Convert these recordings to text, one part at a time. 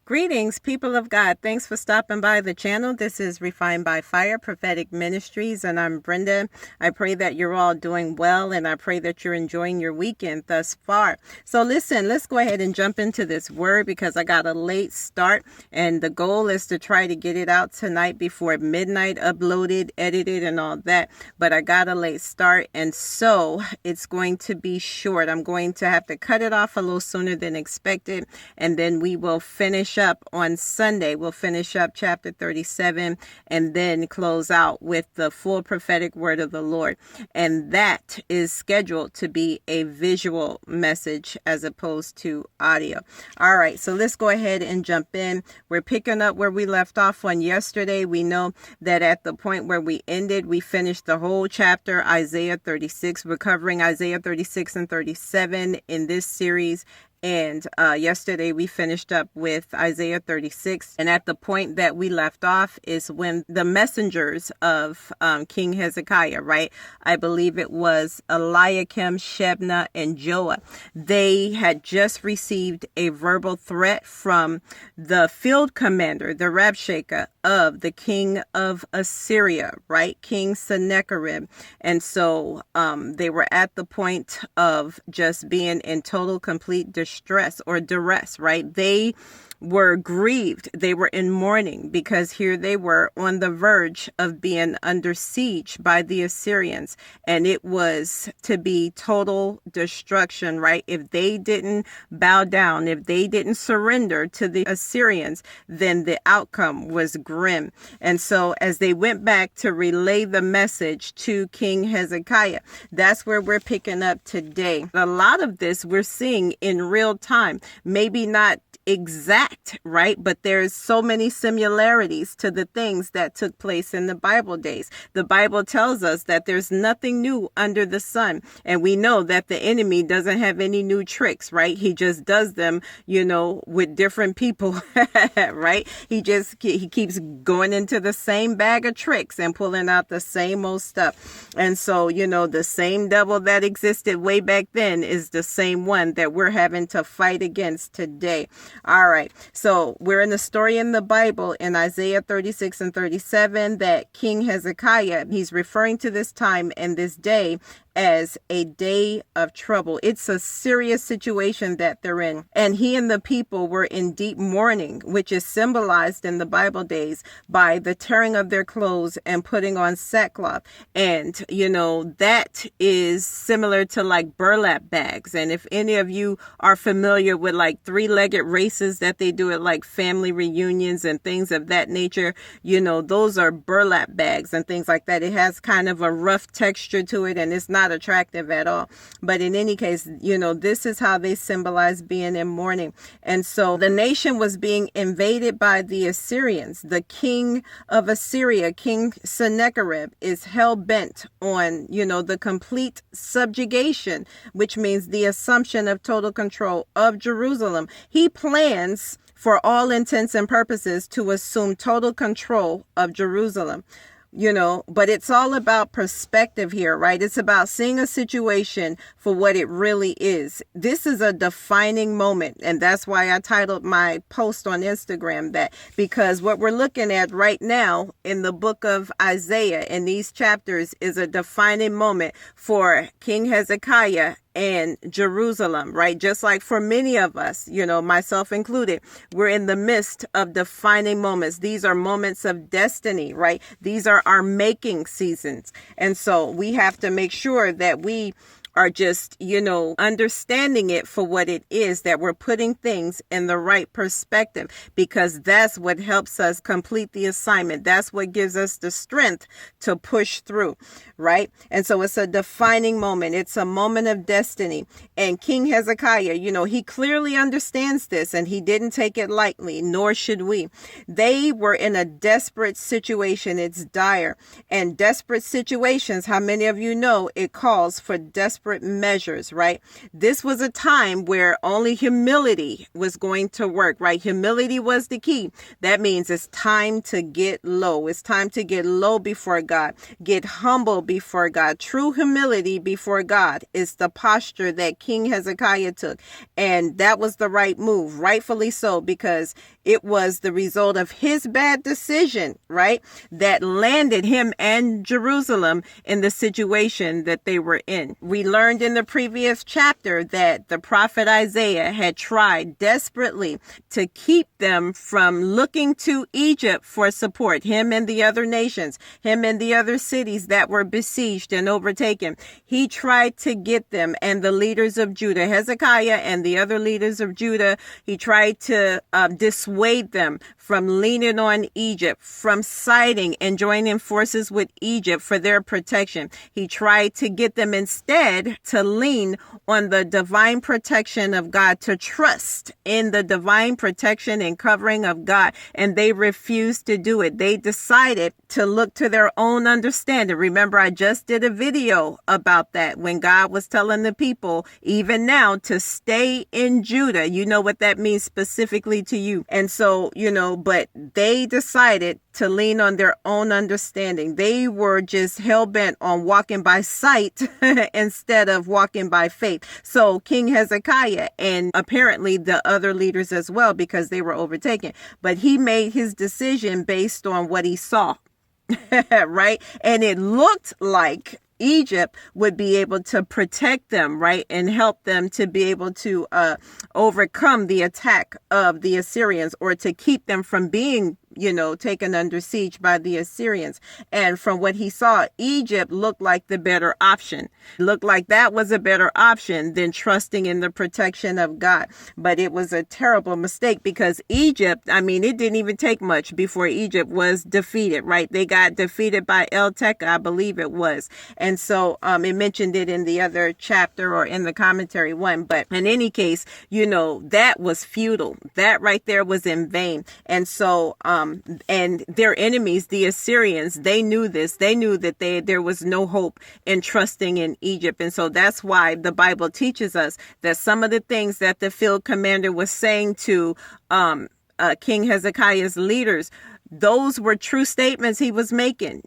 Greetings, people of God. Thanks for stopping by the channel. This is Refined by Fire, Prophetic Ministries, and I'm Brenda. I pray that you're all doing well, and I pray that you're enjoying your weekend thus far. So listen, let's go ahead and jump into this word because I got a late start, and the goal is to try to get it out tonight before midnight, uploaded, edited, and all that. But I got a late start, and so it's going to be short. I'm going to have to cut it off a little sooner than expected, and then we will finish up on Sunday. We'll finish up chapter 37 and then close out with the full prophetic word of the Lord. And that is scheduled to be a visual message as opposed to audio. All right, so let's go ahead and jump in. We're picking up where we left off on yesterday. We know that at the point where we ended, we finished the whole chapter, Isaiah 36. We're covering Isaiah 36 and 37 in this series. And yesterday we finished up with Isaiah 36. And at the point that we left off is when the messengers of King Hezekiah, right? I believe it was Eliakim, Shebna, and Joah. They had just received a verbal threat from the field commander, the Rabshakeh of the king of Assyria, right? King Sennacherib. And so they were at the point of just being in total, complete distress or duress, right? They were grieved. They were in mourning because here they were on the verge of being under siege by the Assyrians. And it was to be total destruction, right? If they didn't bow down, if they didn't surrender to the Assyrians, then the outcome was grim. And so as they went back to relay the message to King Hezekiah, that's where we're picking up today. A lot of this we're seeing in real time, maybe not exact, right? But there's so many similarities to the things that took place in the Bible days. The Bible tells us that there's nothing new under the sun. And we know that the enemy doesn't have any new tricks, right? He just does them, with different people, right? He keeps going into the same bag of tricks and pulling out the same old stuff. And so, the same devil that existed way back then is the same one that we're having to fight against today. All right. So we're in the story in the Bible in Isaiah 36 and 37 that King Hezekiah, he's referring to this time and this day as a day of trouble. It's a serious situation that they're in. And he and the people were in deep mourning, which is symbolized in the Bible days by the tearing of their clothes and putting on sackcloth. And, that is similar to like burlap bags. And if any of you are familiar with like three-legged races that they do at like family reunions and things of that nature, those are burlap bags and things like that. It has kind of a rough texture to it and it's not attractive at all. But in any case, this is how they symbolize being in mourning. And so the nation was being invaded by the Assyrians. The king of Assyria, King Sennacherib, is hell-bent on, the complete subjugation, which means the assumption of total control of Jerusalem. He plans, for all intents and purposes, to assume total control of Jerusalem. But it's all about perspective here, right? It's about seeing a situation for what it really is. This is a defining moment. And that's why I titled my post on Instagram that, because what we're looking at right now in the book of Isaiah in these chapters is a defining moment for King Hezekiah and Jerusalem, right? Just like for many of us, myself included, we're in the midst of defining moments. These are moments of destiny, right? These are our making seasons. And so we have to make sure that we are just, understanding it for what it is, that we're putting things in the right perspective, because that's what helps us complete the assignment. That's what gives us the strength to push through, right? And so it's a defining moment. It's a moment of destiny. And King Hezekiah, he clearly understands this and he didn't take it lightly, nor should we. They were in a desperate situation. It's dire. And desperate situations, how many of you know it calls for desperate desperate measures, right? This was a time where only humility was going to work, right? Humility was the key. That means it's time to get low. It's time to get low before God, get humble before God. True humility before God is the posture that King Hezekiah took. And that was the right move, rightfully so, because it was the result of his bad decision, right, that landed him and Jerusalem in the situation that they were in. We learned in the previous chapter that the prophet Isaiah had tried desperately to keep them from looking to Egypt for support, him and the other nations, him and the other cities that were besieged and overtaken. He tried to get them and the leaders of Judah, Hezekiah and the other leaders of Judah, he tried to dissuade them from leaning on Egypt, from siding and joining forces with Egypt for their protection. He tried to get them instead to lean on the divine protection of God, to trust in the divine protection and covering of God. And they refused to do it. They decided to look to their own understanding. Remember, I just did a video about that when God was telling the people, even now, to stay in Judah. You know what that means specifically to you. And so, but they decided to lean on their own understanding. They were just hell-bent on walking by sight instead of walking by faith. So King Hezekiah, and apparently the other leaders as well, because they were overtaken, but he made his decision based on what he saw. Right? And it looked like Egypt would be able to protect them, right? And help them to be able to overcome the attack of the Assyrians, or to keep them from being taken under siege by the Assyrians. And from what he saw, Egypt looked like the better option. Looked like that was a better option than trusting in the protection of God. But it was a terrible mistake, because Egypt, it didn't even take much before Egypt was defeated, right? They got defeated by El Tech, I believe it was. And so it mentioned it in the other chapter or in the commentary one. But in any case, that was futile. That right there was in vain. And so, and their enemies, the Assyrians, they knew this. They knew that there was no hope in trusting in Egypt. And so that's why the Bible teaches us that some of the things that the field commander was saying to King Hezekiah's leaders, those were true statements he was making,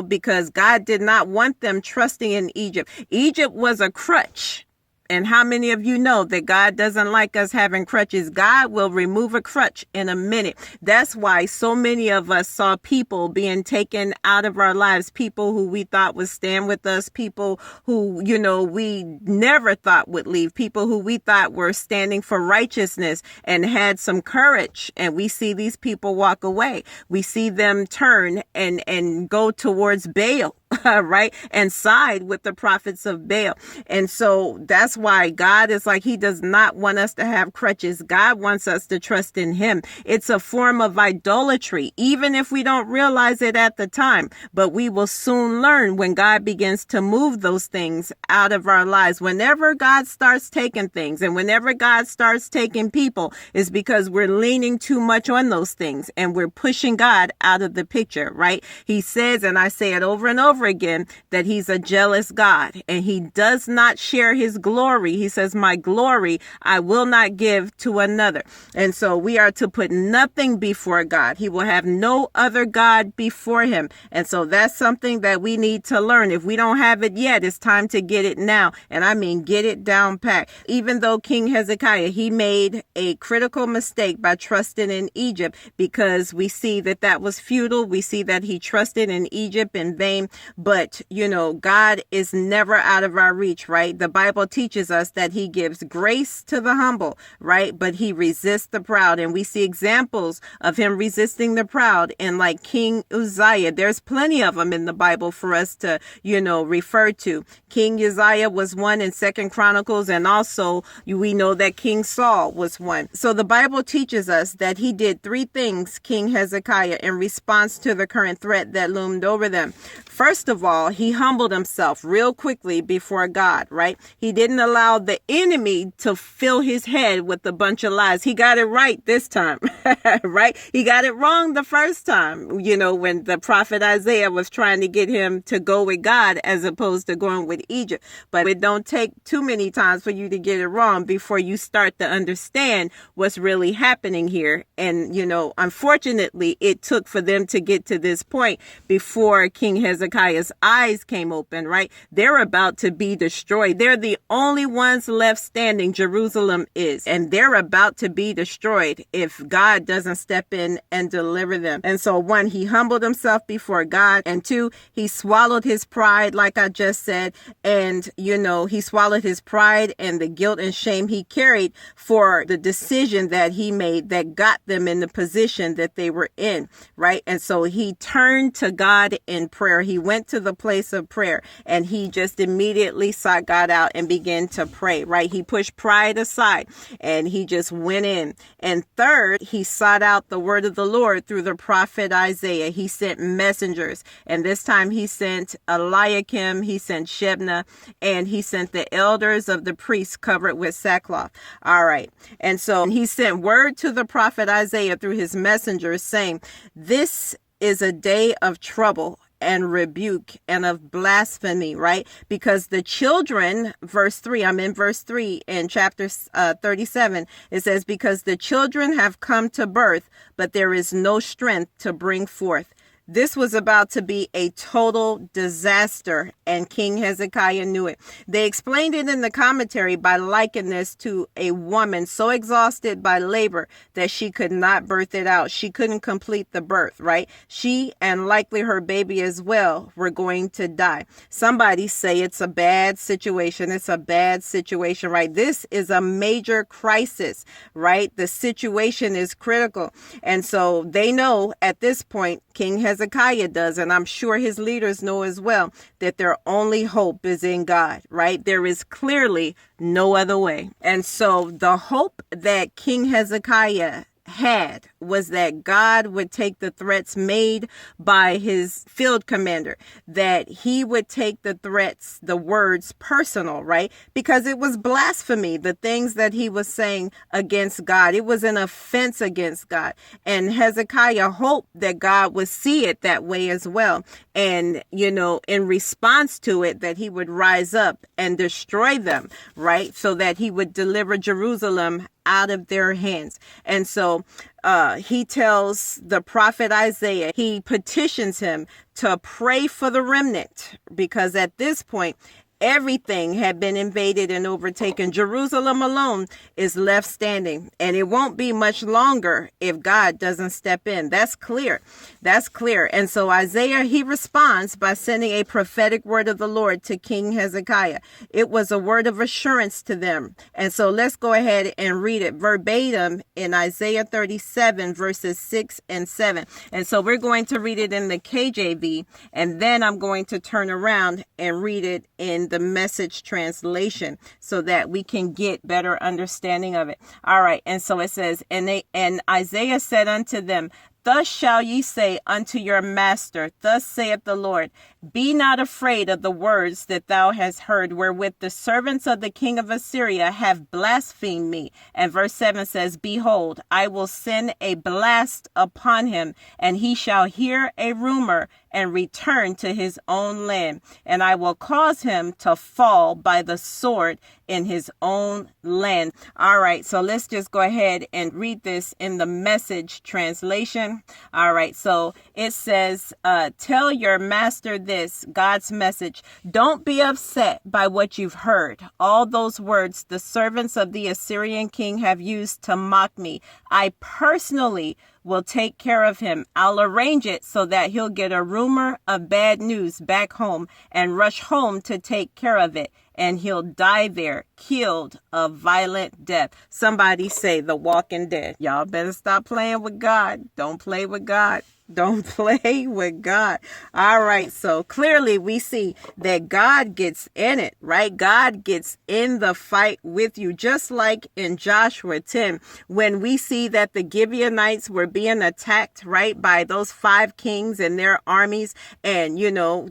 because God did not want them trusting in Egypt. Egypt was a crutch. And how many of you know that God doesn't like us having crutches? God will remove a crutch in a minute. That's why so many of us saw people being taken out of our lives, people who we thought would stand with us, people who, we never thought would leave, people who we thought were standing for righteousness and had some courage. And we see these people walk away. We see them turn and go towards Baal. Right? And side with the prophets of Baal. And so that's why God is like, he does not want us to have crutches. God wants us to trust in him. It's a form of idolatry, even if we don't realize it at the time. But we will soon learn when God begins to move those things out of our lives. Whenever God starts taking things and whenever God starts taking people, is because we're leaning too much on those things and we're pushing God out of the picture, right? He says, and I say it over and over again, that he's a jealous God and he does not share his glory. He says, my glory I will not give to another. And so we are to put nothing before God. He will have no other God before him. And so that's something that we need to learn. If we don't have it yet, it's time to get it now. And I mean, get it down pat. Even though King Hezekiah, he made a critical mistake by trusting in Egypt, because we see that was futile. We see that he trusted in Egypt in vain. But, God is never out of our reach, right? The Bible teaches us that he gives grace to the humble, right? But he resists the proud. And we see examples of him resisting the proud in like King Uzziah. There's plenty of them in the Bible for us to, refer to. King Uzziah was one in 2 Chronicles. And also we know that King Saul was one. So the Bible teaches us that he did 3 things, King Hezekiah, in response to the current threat that loomed over them. First first of all, he humbled himself real quickly before God, right? He didn't allow the enemy to fill his head with a bunch of lies. He got it right this time, right? He got it wrong the first time, when the prophet Isaiah was trying to get him to go with God as opposed to going with Egypt. But it don't take too many times for you to get it wrong before you start to understand what's really happening here. And, unfortunately, it took for them to get to this point before King Hezekiah's eyes came open, right? They're about to be destroyed. They're the only ones left standing. Jerusalem is, and they're about to be destroyed if God doesn't step in and deliver them. And so 1, he humbled himself before God, and 2, he swallowed his pride, like I just said. And, he swallowed his pride and the guilt and shame he carried for the decision that he made that got them in the position that they were in, right? And so he turned to God in prayer. He went to the place of prayer and he just immediately sought God out and began to pray, right? He pushed pride aside and he just went in. And 3rd, he sought out the word of the Lord through the prophet Isaiah. He sent messengers, and this time he sent Eliakim, he sent Shebna, and he sent the elders of the priests covered with sackcloth. All right. And so he sent word to the prophet Isaiah through his messengers saying, "This is a day of trouble and rebuke and of blasphemy," right? Because the children, verse 3, I'm in verse 3 in chapter 37. It says, "Because the children have come to birth, but there is no strength to bring forth." This was about to be a total disaster, and King Hezekiah knew it. They explained it in the commentary by likening this to a woman so exhausted by labor that she could not birth it out. She couldn't complete the birth, right? She and likely her baby as well were going to die. Somebody say it's a bad situation. It's a bad situation, right? This is a major crisis, right? The situation is critical. And so they know at this point, King Hezekiah does, and I'm sure his leaders know as well, that their only hope is in God, right? There is clearly no other way. And so the hope that King Hezekiah had was that God would take the threats made by his field commander, that he would take the threats, the words personal, right? Because it was blasphemy, the things that he was saying against God. It was an offense against God. And Hezekiah hoped that God would see it that way as well. And, in response to it, that he would rise up and destroy them, right? So that he would deliver Jerusalem out of their hands. And so he tells the prophet Isaiah, he petitions him to pray for the remnant, because at this point, everything had been invaded and overtaken. Jerusalem alone is left standing, and it won't be much longer if God doesn't step in. That's clear. That's clear. And so Isaiah, he responds by sending a prophetic word of the Lord to King Hezekiah. It was a word of assurance to them. And so let's go ahead and read it verbatim in Isaiah 37, verses 6 and 7. And so we're going to read it in the KJV, and then I'm going to turn around and read it in the Message translation so that we can get better understanding of it. All right. And so it says, and Isaiah said unto them, "Thus shall ye say unto your master, Thus saith the Lord, Be not afraid of the words that thou hast heard, wherewith the servants of the king of Assyria have blasphemed me." And verse 7 says, "Behold, I will send a blast upon him, and he shall hear a rumor and return to his own land. And I will cause him to fall by the sword in his own land." All right, so let's just go ahead and read this in the Message translation. All right, so it says, tell your master this, God's message. Don't be upset by what you've heard. All those words the servants of the Assyrian king have used to mock me, I personally will take care of him. I'll arrange it so that he'll get a rumor of bad news back home and rush home to take care of it. And he'll die there, killed a violent death. Somebody say The Walking Dead. Y'all better stop playing with God. Don't play with God. Don't play with God. All right. So clearly we see that God gets in it, right? God gets in the fight with you, just like in Joshua 10, when we see that the Gibeonites were being attacked, right, by those 5 kings and their armies. And,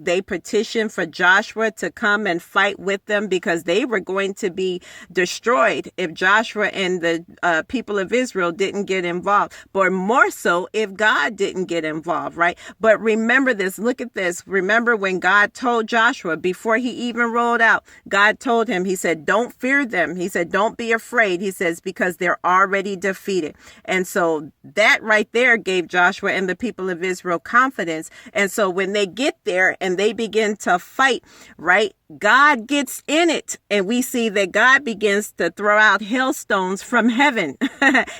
they petitioned for Joshua to come and fight with them because they were going to be destroyed if Joshua and the people of Israel didn't get involved, but more so if God didn't get involved, right? But remember this, look at this. Remember when God told Joshua before he even rolled out, God told him, he said, don't fear them. He said, don't be afraid. He says, because they're already defeated. And so that right there gave Joshua and the people of Israel confidence. And so when they get there and they begin to fight, right, God gets in it. And we see that God begins to throw out hailstones from heaven.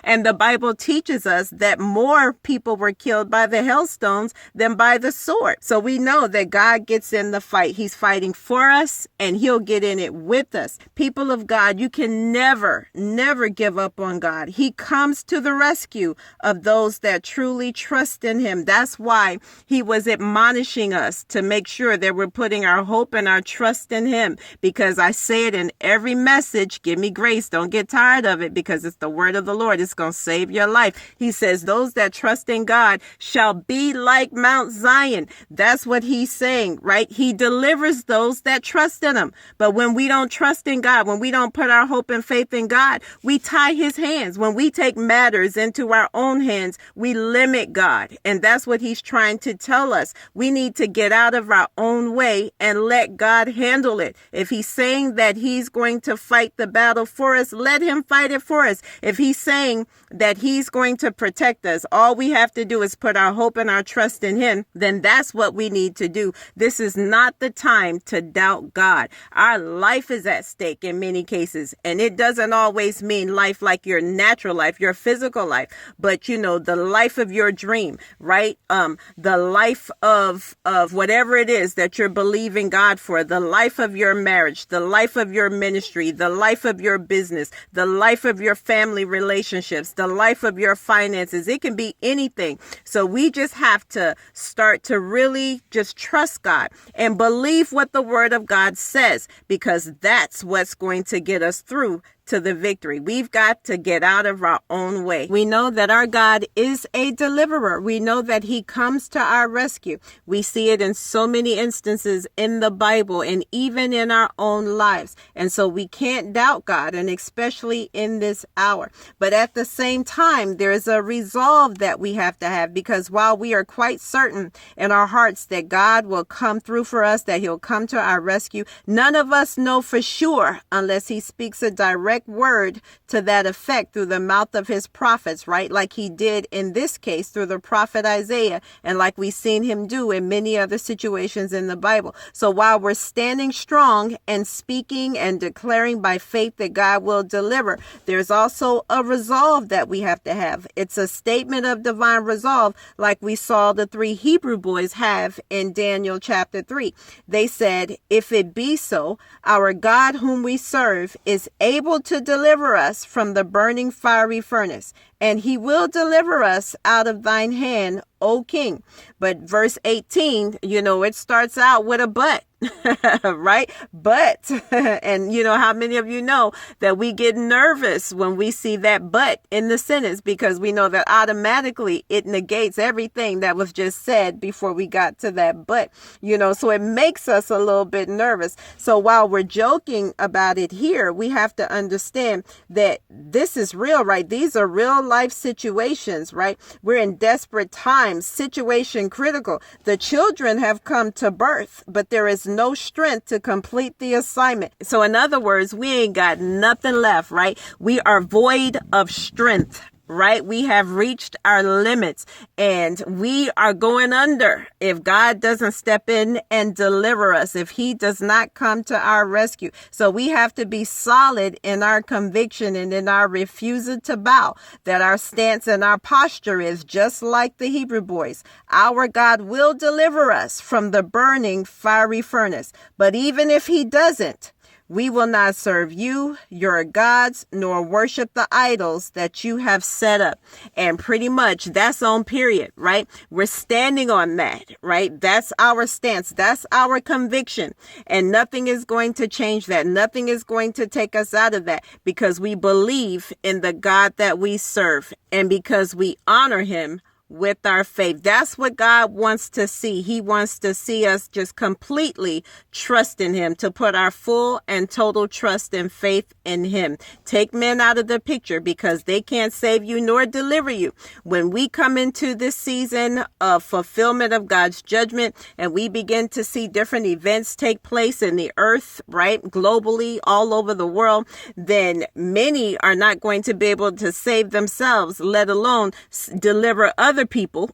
And the Bible teaches us that more people were killed by the hailstones than by the sword. So we know that God gets in the fight. He's fighting for us and he'll get in it with us. People of God, you can never give up on God. He comes to the rescue of those that truly trust in him. That's why he was admonishing us to make sure that we're putting our hope and our trust in him, because I say it in every message, give me grace. Don't get tired of it, because it's the word of the Lord. It's going to save your life. He says, those that trust in God shall be like Mount Zion. That's what he's saying, right? He delivers those that trust in him. But when we don't trust in God, when we don't put our hope and faith in God, we tie his hands. When we take matters into our own hands, we limit God. And that's what he's trying to tell us. We need to get out of our own way and let God handle it. If he's saying that he's going to fight the battle for us, let him fight it for us. If he's saying that he's going to protect us, all we have to do is put our hope and our trust in him, then that's what we need to do. This is not the time to doubt God. Our life is at stake in many cases, and it doesn't always mean life like your natural life, your physical life, but the life of your dream, right? The life of whatever it is that you're believing God for, the life of your marriage, the life of your ministry, the life of your business, the life of your family relationships, the life of your finances. It can be anything. So we just have to start to really just trust God and believe what the word of God says, because that's what's going to get us through to the victory. We've got to get out of our own way. We know that our God is a deliverer. We know that he comes to our rescue. We see it in so many instances in the Bible and even in our own lives. And so we can't doubt God, and especially in this hour. But at the same time, there is a resolve that we have to have, because while we are quite certain in our hearts that God will come through for us, that he'll come to our rescue, none of us know for sure unless he speaks a direct word to that effect through the mouth of his prophets, right? Like he did in this case through the prophet Isaiah, and like we've seen him do in many other situations in the Bible. So while we're standing strong and speaking and declaring by faith that God will deliver, there's also a resolve that we have to have. It's a statement of divine resolve, like we saw the 3 Hebrew boys have in Daniel chapter 3. They said, if it be so, our God whom we serve is able to deliver us from the burning fiery furnace, and he will deliver us out of thine hand, O King. But verse 18, it starts out with a but. Right? But, and how many of you know that we get nervous when we see that but in the sentence, because we know that automatically it negates everything that was just said before we got to that but, so it makes us a little bit nervous. So while we're joking about it here, we have to understand that this is real, right? These are real life situations, right? We're in desperate times, situation critical. The children have come to birth, but there is no strength to complete the assignment. So in other words, we ain't got nothing left, right? We are void of strength, right? We have reached our limits and we are going under if God doesn't step in and deliver us, if he does not come to our rescue. So we have to be solid in our conviction and in our refusal to bow, that our stance and our posture is just like the Hebrew boys. Our God will deliver us from the burning fiery furnace. But even if he doesn't, We will not serve you, your gods, nor worship the idols that you have set up. And pretty much that's on period, right? We're standing on that, right? That's our stance. That's our conviction. And nothing is going to change that. Nothing is going to take us out of that, because we believe in the God that we serve and because we honor him with our faith. That's what God wants to see. He wants to see us just completely trust in him, to put our full and total trust and faith in him. Take men out of the picture because they can't save you nor deliver you. When we come into this season of fulfillment of God's judgment and we begin to see different events take place in the earth, right, globally, all over the world, then many are not going to be able to save themselves, let alone deliver other people,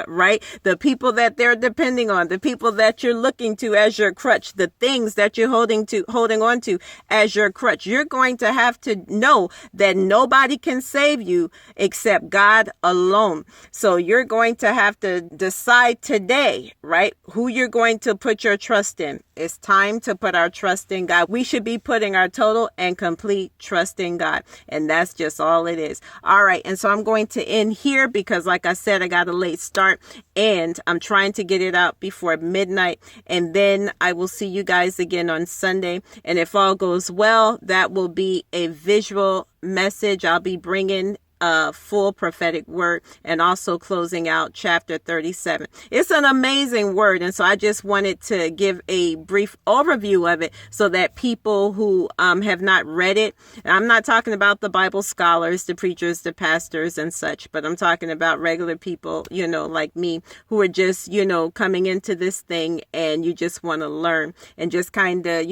right? The people that they're depending on, the people that you're looking to as your crutch, the things that you're holding on to as your crutch. You're going to have to know that nobody can save you except God alone. So you're going to have to decide today, right, who you're going to put your trust in. It's time to put our trust in God. We should be putting our total and complete trust in God. And that's just all it is. All right. And so I'm going to end here because, like I said, I got a late start and I'm trying to get it out before midnight. And then I will see you guys again on Sunday. And if all goes well, that will be a visual message. I'll be bringing a full prophetic word and also closing out chapter 37. It's an amazing word. And so I just wanted to give a brief overview of it so that people who have not read it, I'm not talking about the Bible scholars, the preachers, the pastors and such, but I'm talking about regular people, like me, who are just, coming into this thing and you just want to learn and just kind of,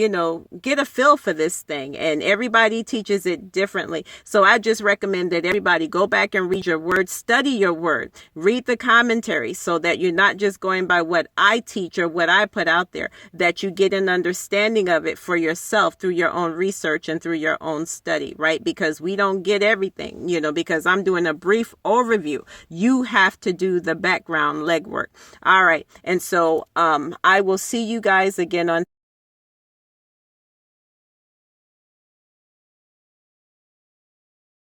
get a feel for this thing. And everybody teaches it differently. So I just recommend that everybody go back and read your word, study your word, read the commentary so that you're not just going by what I teach or what I put out there, that you get an understanding of it for yourself through your own research and through your own study, right? Because we don't get everything, because I'm doing a brief overview. You have to do the background legwork. All right. And so I will see you guys again on